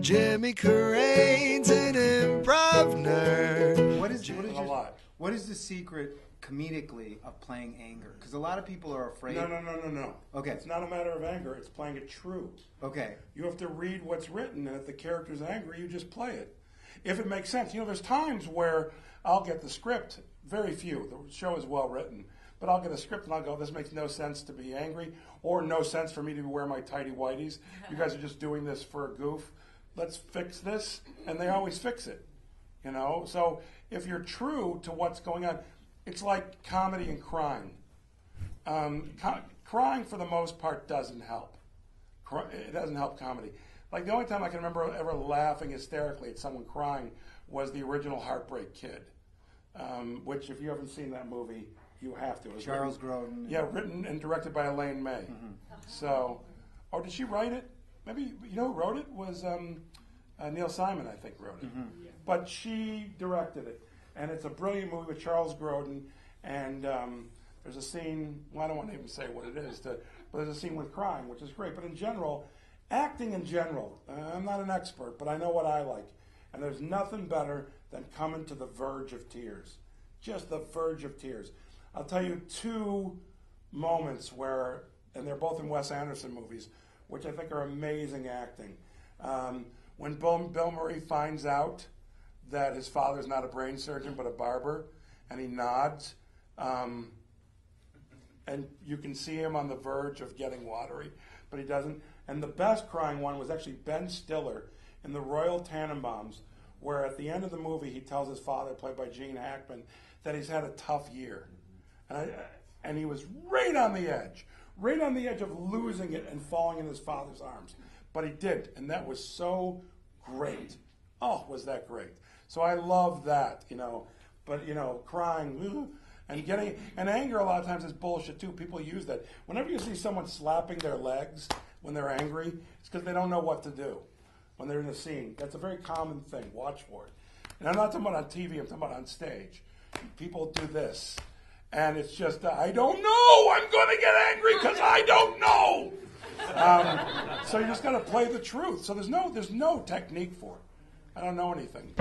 Jimmy Carrane's an improv nerd. What is the secret comedically of playing anger? Because a lot of people are afraid. No. Okay. It's not a matter of anger. It's playing it true. Okay. You have to read what's written, and if the character's angry, you just play it. If it makes sense. You know, there's times where I'll get the script, very few. The show is well written. But I'll get a script and I'll go, this makes no sense to be angry, or no sense for me to wear my tighty whities. You guys are just doing this for a goof. Let's fix this. And they always fix it. You know? So if you're true to what's going on, it's like comedy and crying. Crying, for the most part, doesn't help. It doesn't help comedy. Like, the only time I can remember ever laughing hysterically at someone crying was the original Heartbreak Kid, which, if you haven't seen that movie, you have to. Charles Grodin. Yeah, written and directed by Elaine May. Mm-hmm. So, or did she write it? Maybe, you know who wrote it? Was Neil Simon, I think, wrote it. Mm-hmm. Yeah. But she directed it. And it's a brilliant movie with Charles Grodin. And there's a scene, well, I don't want to even say what it is, but there's a scene with crying, which is great. But in general, acting in general, I'm not an expert, but I know what I like. And there's nothing better than coming to the verge of tears. Just the verge of tears. I'll tell you two moments where, and they're both in Wes Anderson movies, which I think are amazing acting. When Bill Murray finds out that his father's not a brain surgeon but a barber, and he nods, and you can see him on the verge of getting watery, but he doesn't. And the best crying one was actually Ben Stiller in The Royal Tenenbaums, where at the end of the movie he tells his father, played by Gene Hackman, that he's had a tough year. And he was right on the edge of losing it and falling in his father's arms. But he did, and that was so great. Oh, was that great. So I love that, you know. But, you know, crying and anger a lot of times is bullshit, too. People use that. Whenever you see someone slapping their legs when they're angry, it's because they don't know what to do when they're in a scene. That's a very common thing. Watch for it. And I'm not talking about on TV. I'm talking about on stage. People do this. And it's just, I don't know. I'm going to get angry because I don't know. So you just got to play the truth. So there's no technique for it. I don't know anything.